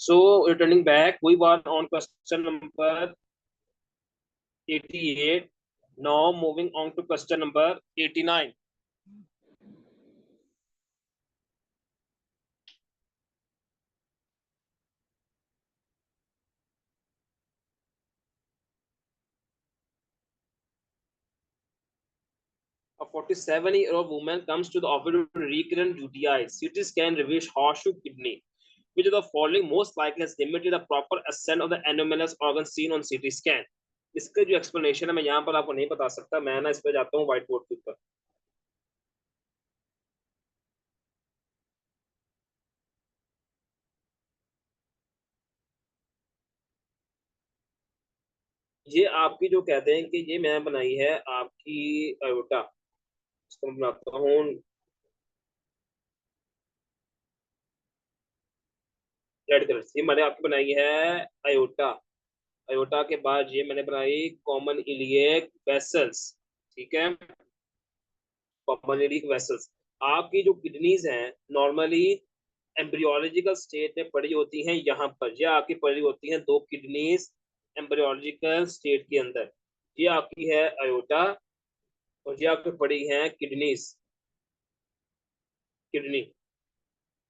So returning back, we were on question number 88. Now moving on to question number 89. A 47-year-old woman comes to the office with recurrent UTI. CT scan reveals horseshoe kidney. Which of the following most likely has limited the proper ascent of the anomalous organ seen on CT scan? इसका जो explanation है मैं यहाँ पर आपको नहीं बता सकता, मैं ना इस पर जाता हूँ व्हाइट बोर्ड के ऊपर। ये आपकी जो कहते हैं कि ये मैं बनाई है आपकी अयोटा, इसको मैं बनाता हूँ रेड कलर से। मैंने आपकी बनाई है अयोटा। अयोटा के बाद ये मैंने बनाई कॉमन इलियक वेसल्स, ठीक है, कॉमन इलियक वेसल्स। आपकी जो किडनीज हैं नॉर्मली एम्ब्रियोलॉजिकल स्टेट में पड़ी होती हैं, यहाँ पर ये आपकी पड़ी होती हैं दो किडनीज एम्ब्रियोलॉजिकल स्टेट के अंदर। ये आपकी है अयोटा और ये आपकी पड़ी हैं किडनीज, किडनी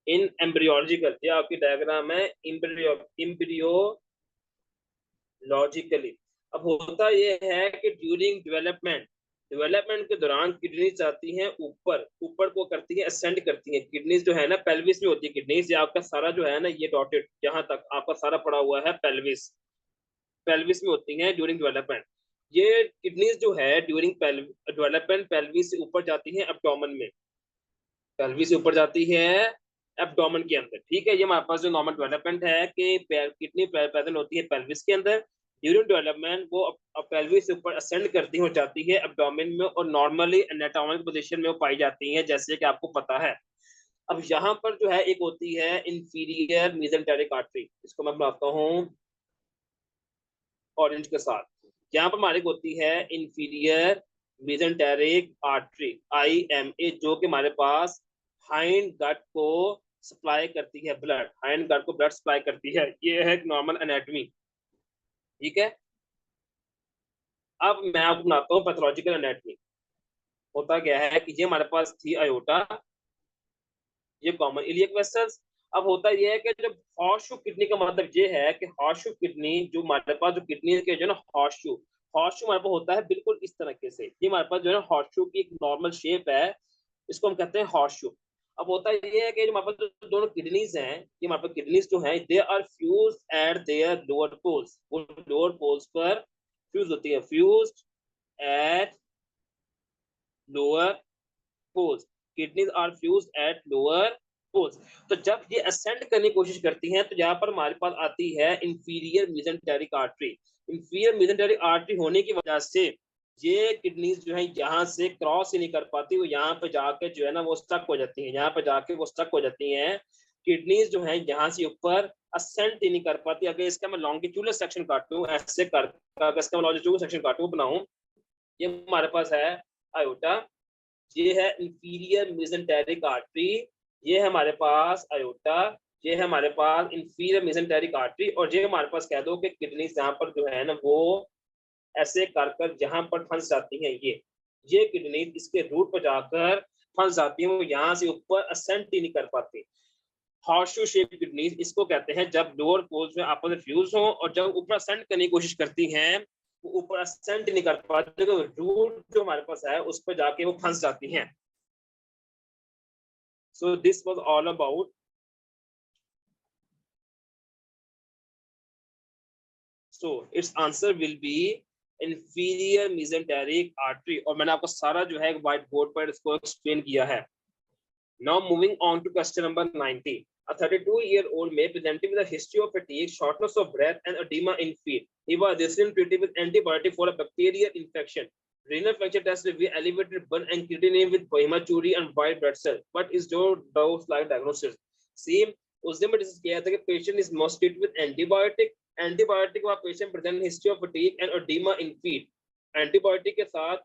इन एम्ब्रियोलॉजिकल। ये आपकी डायग्राम है एम्ब्रियोलॉजिकली। अब होता ये है कि ड्यूरिंग डेवलपमेंट के दौरान किडनीज आती हैं ऊपर, ऊपर को करती है असेंड करती हैं। किडनीज जो है ना पेल्विस में होती है किडनीज। ये आपका सारा जो है ना ये डॉटेड यहाँ तक आपका सारा पड़ा हुआ है पेल्विस, पेल्विस में होती हैं ड्यूरिंग डेवलपमेंट। ये किडनीज जो है ड्यूरिंग डेवलपमेंट पेल्विस से ऊपर जाती है एब्डोमेन में, पेल्विस से ऊपर जाती है एब्डोमेन के अंदर, ठीक है। ये हमारे पास जो नॉर्मल डेवलपमेंट है कि किडनी प्रेजेंट होती है पेल्विस के अंदर। ड्यूरिंग डेवलपमेंट वो पेल्विस से ऊपर असेंड करती हो जाती है एब्डोमेन में और नॉर्मली एनाटॉमिक पोजीशन में वो पाई जाती है जैसे कि आपको पता है। अब यहाँ पर जो है एक होती है इंफीरियर मेसेंटेरिक आर्टरी, इसको मैं बनाता हूँ ऑरेंज के साथ। यहाँ पर हमारे होती है इंफीरियर मेसेंटेरिक आर्टरी IMA, जो कि हमारे पास हाइंड गट को सप्लाई करती है ब्लड, हाइंड गट को ब्लड सप्लाई करती है। ये है नॉर्मल एनाटॉमी, ठीक है। अब मैं आपको बनाता हूँ पैथोलॉजिकल एनाटॉमी। होता क्या है कि ये हमारे पास थी अयोटा, ये कॉमन इलियक वेसल्स। अब होता यह है कि जब हॉर्सशू किडनी का मतलब ये है कि हॉर्सशू किडनी जो हमारे पास जो किडनी के जो ना हॉर्सशू, हॉर्सशू हमारे पास होता है बिल्कुल इस तरीके से। ये हमारे पास जो है ना हॉर्सशू की एक नॉर्मल शेप है, इसको हम कहते हैं हॉर्सशू। अब होता ये है कि जो हमारे पास जो दोनों किडनीज हैं, ये हमारे पास किडनीज जो हैं they are fuse at their lower poles, वो लोअर पोल्स पर फ्यूज होती है, fused at lower poles, kidneys are fused at lower poles. तो जब ये असेंड करने की कोशिश करती हैं तो यहाँ पर हमारे पास आती है inferior mesenteric artery. Inferior mesenteric artery होने की वजह से ये किडनीज जो है यहाँ से क्रॉस ही नहीं कर पाती, वो यहाँ पे जाके जो है ना वो स्टक हो जाती है, यहाँ पे जाके वो स्टक हो जाती हैं। किडनीज जो है यहाँ से ऊपर असेंड ही नहीं कर पाती। अगर इसका मैं लॉन्गिट्यूडल सेक्शन काटूं ऐसे कर, अगर इसका मैं लॉन्गिट्यूडल सेक्शन काटूं बनाऊं, ये हमारे पास है अयोटा, ये है इंफीरियर मेसेंटेरिक आर्टरी, ये है हमारे पास अयोटा, ये है हमारे पास इंफीरियर मेसेंटेरिक आर्टरी, और ये हमारे पास कह दो कि किडनी जहाँ पर जो है ना वो ऐसे कर जहां पर फंस जाती हैं, ये किडनी इसके रूट पर जाकर फंस जाती है, वो यहाँ से ऊपर असेंट ही नहीं कर पाती। हॉर्सशू शेप किडनी इसको कहते हैं जब लोअर पोल्स में आपस में फ्यूज हो और जब ऊपर असेंट करने की कोशिश करती हैं वो ऊपर असेंट नहीं कर पाती, तो रूट जो हमारे पास है उस पर जाके वो फंस जाती हैं। So this was all about so its answer will be inferior mesenteric artery, और मैंने आपको सारा जो है व्हाइट बोर्ड पर इसको एक्सप्लेन किया है। Now moving on to question number 90. A 32-year-old male presenting with a history of fatigue, shortness of breath, and edema in feet. He was recently treated with antibiotic for a bacterial infection. Renal function test revealed elevated blood and creatinine with hematuria and white blood cells. What is your dose-like diagnosis? See, उस दिन में discuss किया था कि patient is most treated with antibiotic. Antibiotic का patient present history of fatigue and edema in feet. Antibiotic के साथ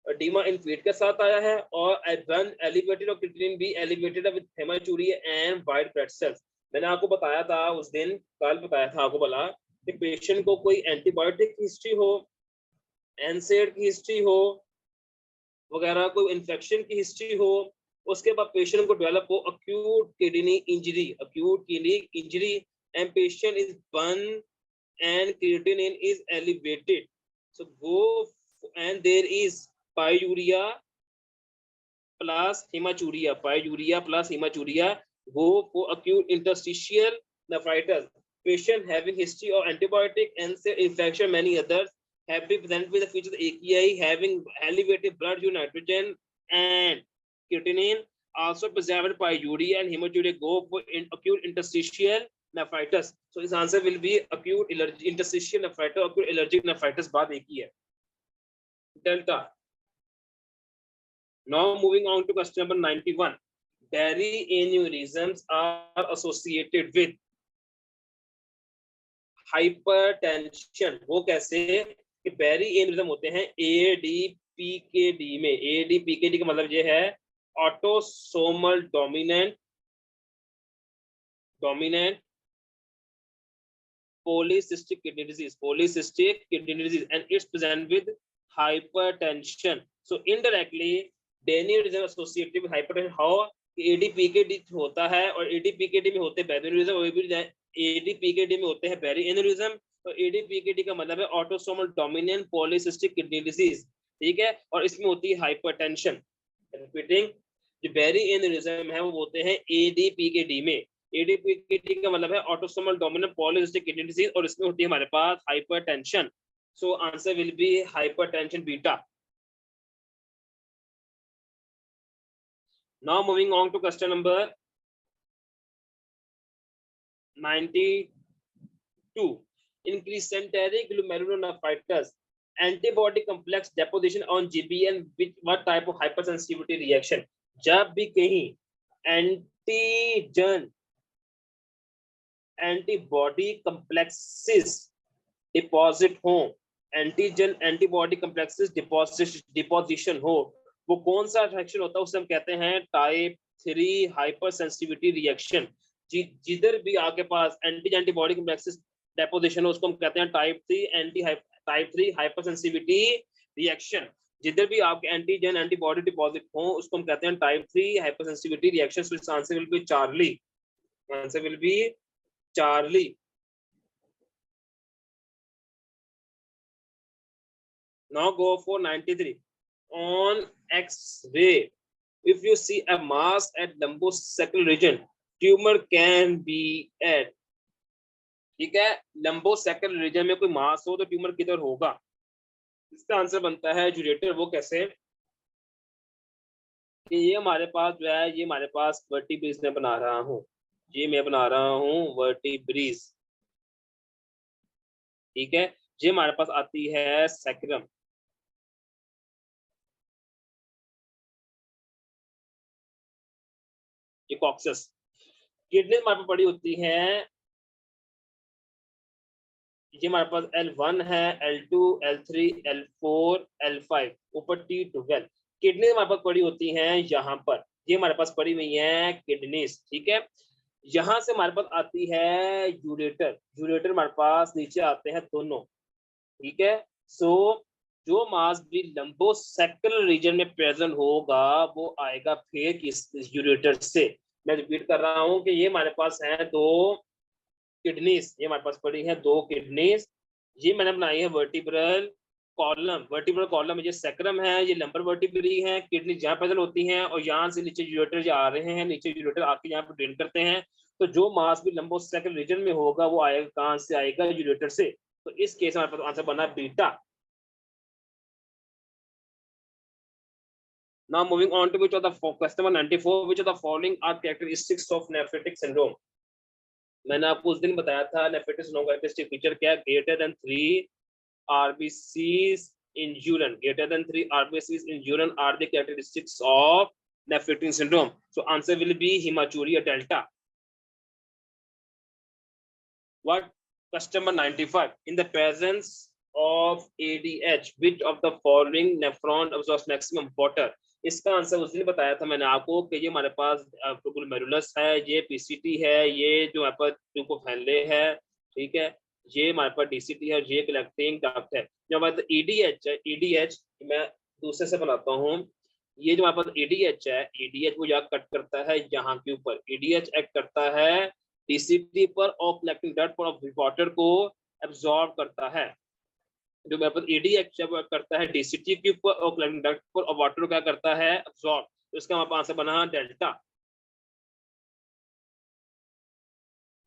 edema in feet के साथ आया है और run elevated और creatinine भी elevated with hematuria and white blood cells. मैंने आपको बताया था उस दिन, कल बताया था आपको, बोला कि पेशेंट को कोई एंटीबायोटिक की हिस्ट्री हो, एनसेड की हिस्ट्री हो वगैरह, कोई इन्फेक्शन की हिस्ट्री हो, उसके बाद पेशेंट को डेवलप हो acute kidney injury and patient is burn and creatinine is elevated, so go and there is pyuria plus hematuria, go for acute interstitial nephritis. Patient having history of antibiotic and infection, many others have been presented with the features of AKI having elevated blood urine nitrogen and creatinine. Also preserved pyuria and hematuria, go for acute interstitial nephritis. So his answer will be acute interstitial nephritis, acute allergic nephritis. बात एक ही है. Delta. Now moving on to question number 91. Berry aneurysms are associated with hypertension. वो कैसे कि berry aneurysm होते हैं ADPKD में. ADPKD का मतलब ये है autosomal dominant polycystic kidney disease, and it's present with hypertension. So indirectly aneurysm associated with hypertension. How ADPKD होता है और ADPKD में होते हैं बेरी एन्यूरिज्म, और ADPKD में होते हैं बेरी एन्यूरिज्म. तो ADPKD का मतलब है autosomal dominant polycystic kidney disease, ठीक है, और इसमें होती है हाइपरटेंशन. रिपीटिंग, जो बेरी एन्यूरिज्म है वो होते हैं ADPKD में. ADPKD का मतलब है autosomal dominant polycystic kidney disease, और इसमें होती है हमारे पास hypertension. So answer will be hypertension बीटा. Now moving on to question number 92. In crysenteric glomerulonephritis, antibody complex deposition on GBN with what type of hypersensitivity reaction? जब भी कहीं एंटीजन एंटीबॉडी कम्प्लेक्सेस डिपॉजिट हो, एंटीजन एंटीबॉडी कम्प्लेक्सेस डिपोजिशन हो, वो कौन सा reaction होता है? उसे हम कहते हैं टाइप 3 हाइपर सेंसिटिविटी रिएक्शन. जिधर भी आपके पास एंटीजन एंटीबॉडी कम्प्लेक्सेस डिपोजिशन हो उसको हम कहते हैं टाइप 3 हाइपर सेंसिटिविटी रिएक्शन. जिधर भी आपके एंटीजन एंटीबॉडी डिपॉजिट हो उसको हम कहते हैं टाइप 3 हाइपर सेंसिटिविटी रिएक्शन. सो इसका answer will B Charlie. Answer will B Charlie. Now go for 93. On X-ray, if you see a mass at lumbosacral region, tumor can be at, ठीक है, lumbosacral region में कोई मास हो तो tumour किधर होगा? इसका आंसर बनता है यूरेटर. वो कैसे कि ये हमारे पास जो है, ये हमारे पास वर्टिब्रिज में बना रहा हूँ, ये मैं बना रहा हूँ वर्टिब्रिज, ठीक है. ये हमारे पास आती है सैक्रम, ये कॉक्सस. किडनी हमारे पास पड़ी होती है, ये हमारे पास L1 है, L2, L3, L4, L5, ऊपर T12. किडनी हमारे पास पड़ी होती हैं यहाँ पर, ये हमारे पास पड़ी हुई है किडनीज, ठीक है. यहाँ से हमारे पास आती है यूरेटर. यूरेटर हमारे पास नीचे आते हैं दोनों, ठीक है. सो जो मास भी लंबोसेक्रल रीजन में प्रेजेंट होगा वो आएगा फिर किस यूरेटर से. मैं रिपीट कर रहा हूँ कि ये हमारे पास है दो किडनीज, ये हमारे पास पड़ी है दो किडनीज. ये मैंने बनाई है वर्टिब्रल कॉलम. वर्टिब्रल कॉलम में ये सैक्रम है, ये लंबर वर्टिब्री है, किडनी जहाँ प्रेजेंट होती हैं और यहाँ से नीचे यूरेटर जो आ रहे हैं, नीचे यूरेटर आके यहाँ पर ड्रेन करते हैं. तो जो मास भी लंबोसेक्रल रीजन में होगा वो आएगा कहाँ से? आएगा यूरेटर से. तो इस केस में हमारे पास आंसर बना beta. Now moving on to which of the question number 94, which of the following are characteristics of nephritic syndrome? मैंने आपको उस दिन बताया था नेफ्रिटिक सिंड्रोम का कैरेक्टरिस्टिक फीचर क्या? Greater than 3 RBCs in urine. Greater than 3 RBCs in urine are the characteristics of nephritic syndrome. So answer will be hematuria delta. What? Question number 95. In the presence of ADH, which of the following nephron absorbs maximum water? इसका answer उस दिन बताया था मैंने आपको कि ये हमारे पास ग्लोमेरुलस है, ये पीसीटी है, ये जो हमारे पास ट्यूबोफैनले है, ठीक है, ये हमारे पास डीसीटी है और ये कलेक्टिंग डक्ट है। जो हमारे पास ईडीएच है, ईडीएच मैं दूसरे से बनाता हूँ, ये जो हमारे पास ईडीएच है, ईडीएच वो यहाँ कट करता है यहाँ के ऊपर, ईडीएच एक्ट करता है डीसीटी पर और कलेक्टिंग डक्ट पर वाटर को एब्जॉर्ब करता है। जो मेरे पास ईडी एक्ट करता है डीसीटी के ऊपर और कलेक्टिंग डक्ट पर और वाटर क्या करता है एब्जॉर्ब। तो इसका हमारे पास आंसर बना delta.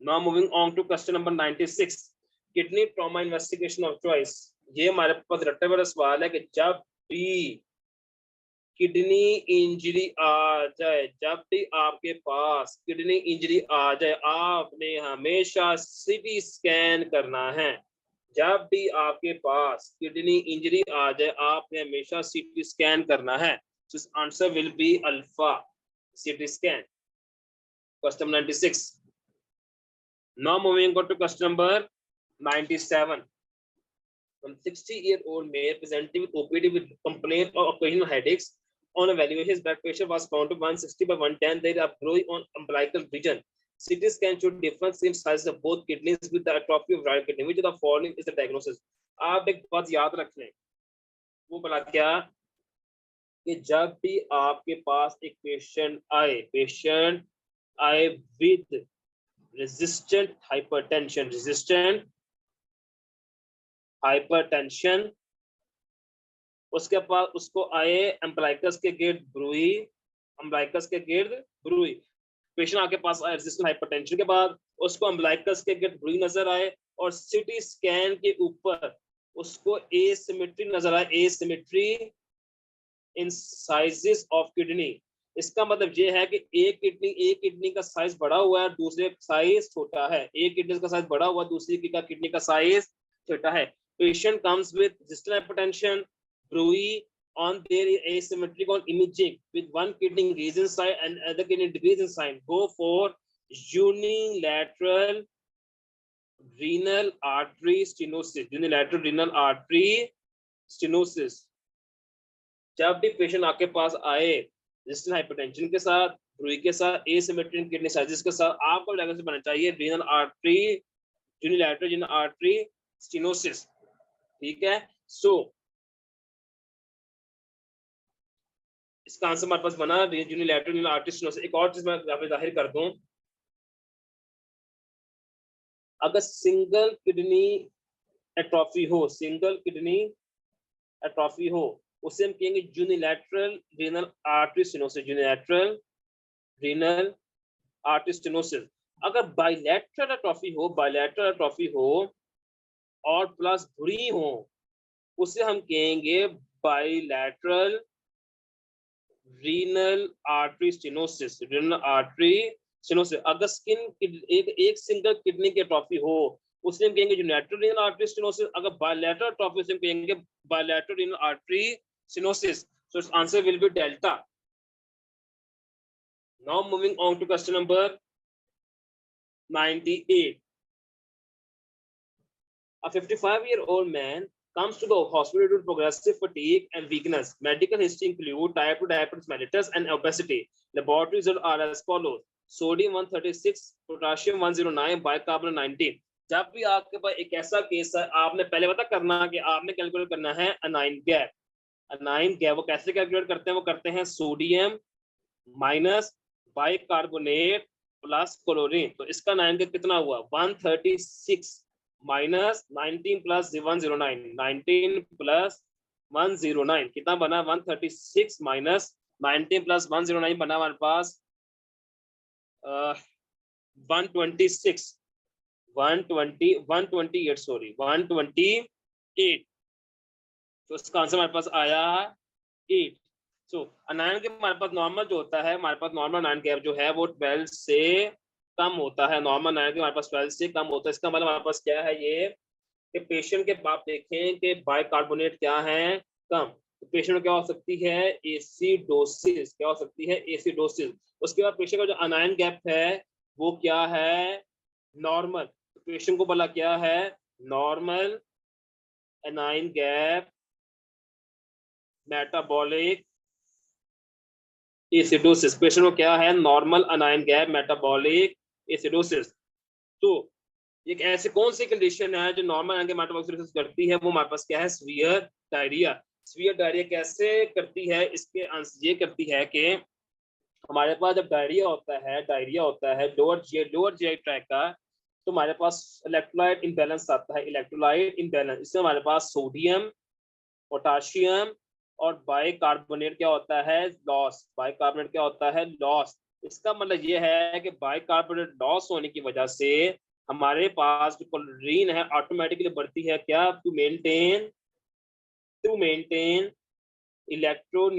Now moving on to question number 96, kidney trauma investigation of choice. ये हमारे पास रट्टे वाला सवाल है कि जब भी किडनी इंजरी आ जाए, जब भी आपके पास किडनी इंजरी आ जाए, आपने हमेशा सीटी स्कैन करना है। जब भी आपके पास किडनी इंजरी आ जाए, आपने हमेशा सीटी स्कैन करना है। So answer will be alpha, CT scan. Question 96. Now moving on to question number 97. From 60-year-old male presenting with OPD with complaint of occasional headaches. On evaluation, his blood pressure was found to 160 by 110. There are growing on umbilical region. CT scan showed difference in size of both kidneys with the atrophy of right kidney. Which of the following is the diagnosis? आप एक बात याद रख लें, वो बोला क्या कि जब भी आपके पास एक पेशेंट आए विद रेजिस्टेंट हाइपरटेंशन, उसके पास उसको आए एम्ब्लाइकस के गिर्द ब्रूई, पेशेंट आपके पास आए रेजिस्टेंट हाइपरटेंशन के बाद उसको एम्ब्लाइकस के गिर्द ब्रूई नजर आए और सीटी स्कैन के ऊपर उसको एसिमेट्री नजर आए, asymmetry in sizes of kidney. इसका मतलब ये है कि एक किडनी का साइज बड़ा हुआ है, दूसरे का साइज छोटा है, एक किडनी का साइज बड़ा हुआ, दूसरी किडनी का साइज छोटा है। Patient comes with resistant hypertension, bruit on their asymmetric on imaging with one kidney increasing size and other kidney decreasing size, go for unilateral renal artery stenosis. जब भी patient आपके पास आए रेजिस्टेंट हाइपरटेंशन के साथ, ब्रूई के साथ, एसिमेट्रिक किडनी साइजेस के साथ, आपको डायग्नोसिस बनना चाहिए यूनिलैटरल रीनल आर्टरी स्टेनोसिस, ठीक है। सो इसका आंसर हमारे पास बना यूनिलैटरल रीनल आर्टरी स्टेनोसिस। एक और चीज मैं यहाँ पे जाहिर कर दूं, अगर सिंगल किडनी एट्रोफी हो, उसे हम कहेंगे यूनिलैटरल रीनल आर्टरी स्टेनोसिस। अगर बाइलैटरल एट्रोफी हो और प्लस ब्रूई हो, उसे हम कहेंगे बाइलैटरल रीनल आर्टरी स्टेनोसिस। अगर एक सिंगल किडनी की एट्रोफी हो, उसे हम कहेंगे यूनिलैटरल रीनल आर्टरी स्टेनोसिस। अगर बाइलैटरल एट्रोफी उसे हम कहेंगे bilateral renal artery stenosis. So its answer will be delta. Now moving on to question number 98. A 55-year-old man comes to the hospital due to progressive fatigue and weakness. Medical history include type 2 diabetes mellitus and obesity. Laboratory results are as follows: sodium 136, potassium 109, bicarbonate 19. जब भी आपके पास एक ऐसा case है, आपने पहले पता करना कि आपने कैलकुलेट करना है अनाइन गैप। अनाइन गैप वो कैसे कैलकुलेट करते हैं? वो करते हैं sodium minus bicarbonate plus chlorine. तो इसका अनाइन गैप कितना हुआ? 136 माइनस 19 प्लस 109, 19 प्लस 109 कितना बना? 136 माइनस 19 प्लस 109 बना हमारे पास 128। तो इसका आंसर हमारे पास आया 8। सो अनायन के हमारे पास नॉर्मल जो होता है, हमारे पास नॉर्मल अनायन गैप जो है वो 12 से कम होता है। नॉर्मल अनायन के हमारे पास 12 से कम होता है। इसका मतलब हमारे पास क्या है ये कि पेशेंट के आप देखें कि बाइकार्बोनेट क्या है कम, तो पेशेंट क्या हो सकती है? एसिडोसिस। क्या हो सकती है? एसिडोसिस। उसके बाद पेशेंट का जो अनायन गैप है वो क्या है? नॉर्मल। तो पेशेंट को बोला क्या है? Normal अनायन gap metabolic acidosis. Patient को क्या है, नॉर्मल अनायन गैप मेटाबॉलिक एसिडोसिस। तो एक ऐसी कौन सी कंडीशन है जो नॉर्मल अनायन गैप मेटाबॉलिक एसिडोसिस करती है, वो हमारे पास क्या है, सीवियर डायरिया। सीवियर डायरिया कैसे करती है, इसके आंसर ये करती है कि हमारे पास जब डायरिया होता है लोअर जीआई ट्रैक का, तो हमारे पास इलेक्ट्रोलाइट इम्बैलेंस आता है, इलेक्ट्रोलाइट इम्बैलेंस। इससे हमारे पास सोडियम, पोटाशियम और बाइकार्बोनेट क्या होता है, लॉस। बाइकार्बोनेट क्या होता है, लॉस। इसका मतलब ये है कि बाइकार्बोनेट लॉस होने की वजह से हमारे पास जो क्लोरीन है ऑटोमेटिकली बढ़ती है, क्या, टू मेंटेन इलेक्ट्रो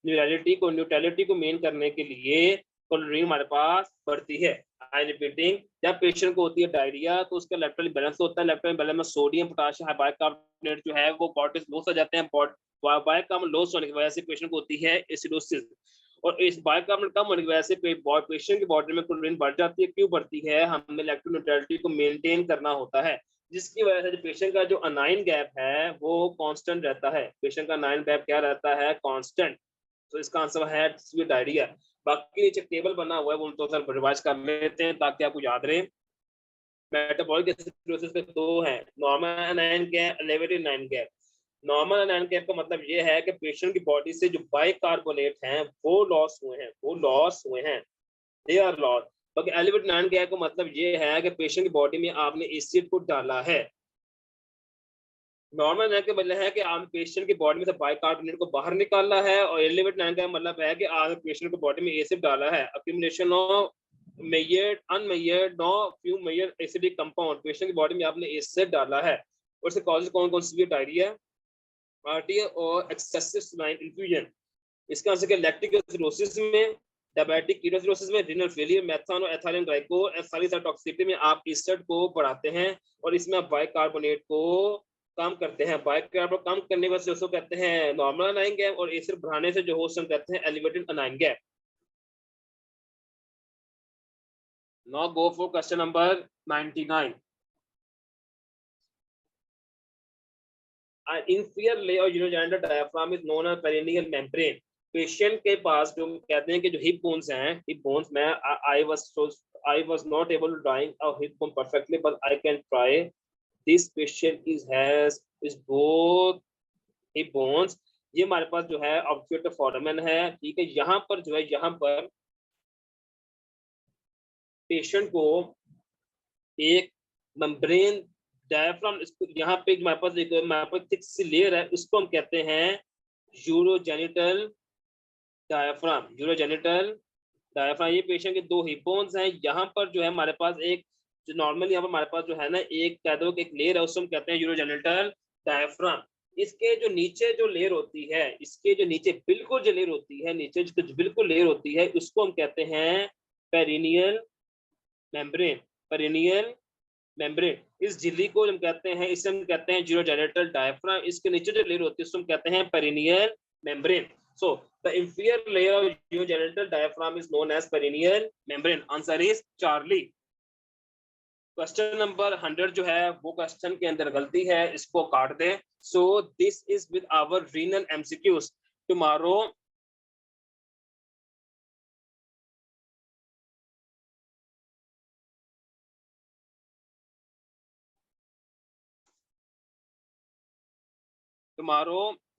न्यूट्रलिटी को मेन करने के लिए क्लोरीन हमारे पास बढ़ती है। आई रिपीटिंग, जब पेशेंट को होती है डायरिया तो उसका इलेक्ट्रोलाइट बैलेंस होता है, इलेक्ट्रोलाइट बैलेंस में सोडियम, पोटाशियम, बाइकार्बोनेट जो है वो बॉडी लॉस हो जाते हैं। बाइकार्बोनेट लॉस होने की वजह से पेशेंट को होती है एसिडोसिस। और इस बाइकार्बोनेट कम होने की वजह से पेशेंट की बॉडी में क्लोरीन बढ़ जाती है। क्यों बढ़ती है, हमें इलेक्ट्रो न्यूट्रलिटी को मेंटेन करना होता है, जिसकी वजह से पेशेंट का जो अनाइन गैप है वो कांस्टेंट रहता है। पेशेंट का अनाइन गैप क्या रहता है, कांस्टेंट। तो इसका आंसर है डायरिया। बाकी नीचे टेबल बना हुआ है वो तो सर रिवाइज कर लेते हैं ताकि आपको याद रहे। मेटाबॉलिक एसिडोसिस के दो हैं, normal anion gap, elevated anion gap. Normal anion gap का मतलब ये है कि पेशेंट की बॉडी से जो बाइकार्बोनेट हैं वो लॉस हुए हैं, दे आर लॉस। बाकी एलिवेटेड अनाइन गैप का मतलब ये है कि पेशेंट की बॉडी में आपने एसिड को डाला है। नॉर्मल नाइन का मतलब है कि आप पेशेंट की बॉडी में से बाइकार्बोनेट को बाहर निकालना है, और एलिवेटेड नाइन का मतलब है कि आप पेशेंट की बॉडी में एसिड डाला है। Accumulation of measured unmeasured know few measured acidic compound, patient की बॉडी में आपने एसिड डाला है। और इसके कॉजेज कौन कौन सी, डायरिया, आर्टिया और एक्सेसिव सलाइन इन्फ्यूजन। इसका आंसर क्या, लैक्टिक एसिडोसिस में, डायबिटिक कीटोसिडोसिस में, रीनल फेलियर, मेथनॉल और एथिलीन ग्लाइकोल टॉक्सिसिटी में आप एसिड को बढ़ाते हैं, और इसमें आप बाइकार्बोनेट को कम करते हैं। बाइकार्बोनेट कम करने की वजह से कहते हैं नॉर्मल अनाइन गैप, और एसिड बढ़ाने से जो होस्ट हम कहते हैं elevated anion gap. Now go for question number 99। An inferior layer of urogenital diaphragm is known as perineal membrane। Patient के पास जो कहते हैं कि जो हिप बोन्स हैं, हिप बोन्स में I was not able to drawing a hip bone perfectly but I can try। This patient is both hip bones। ये हमारे पास जो है ऑब्स्क्यूटर फोरामेन है, ठीक है। यहाँ पर जो है, यहाँ पर पेशेंट को एक मेम्ब्रेन डायफ्राम, यहाँ पे हमारे पास थिक सी लेयर है, उसको हम कहते हैं यूरोजेनिटल डायफ्राम। ये पेशेंट के दो हिप बोन्स हैं। यहाँ पर जो है हमारे पास एक जो नॉर्मली यहाँ पर हमारे पास जो है ना एक कह दो कि एक लेयर है, उसको हम कहते हैं यूरोजेनिटल डायफ्राम। इसके जो नीचे जो लेयर होती है, इसके जो नीचे बिल्कुल जो लेयर होती है, नीचे जो बिल्कुल लेयर होती है, उसको हम कहते हैं पेरिनियल मेम्ब्रेन। इस झिल्ली को हम कहते हैं, इसे हम कहते हैं यूरोजेनिटल डायफ्राम। इसके नीचे जो लेयर होती है उसको हम कहते हैं perineal membrane. So the inferior layer of urogenital diaphragm is known as perineal membrane। Answer is Charlie। Question number 100 जो है वो क्वेश्चन के अंदर गलती है, इसको काट दें। So this is with our renal MCQs। tomorrow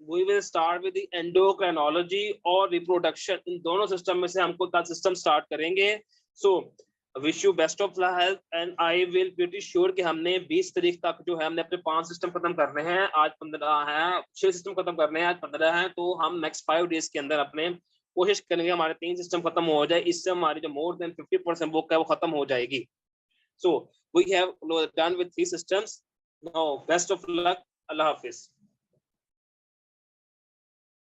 we will start with the endocrinology और reproduction। इन दोनों सिस्टम में से हमको कल सिस्टम स्टार्ट करेंगे। So wish you best of health and I will pretty sure कि हमने 20 तारीख तक जो है हमने अपने 5 सिस्टम खत्म करने हैं। आज 15 है, 6 सिस्टम खत्म करने हैं, आज 15 है। तो हम नेक्स्ट 5 डेज के अंदर अपने कोशिश करेंगे हमारे 3 सिस्टम खत्म हो जाए। इससे हमारी जो मोर देन 50% बुक है वो खत्म हो जाएगी। So we have done with 3 systems। Now best of luck। Allah Hafiz.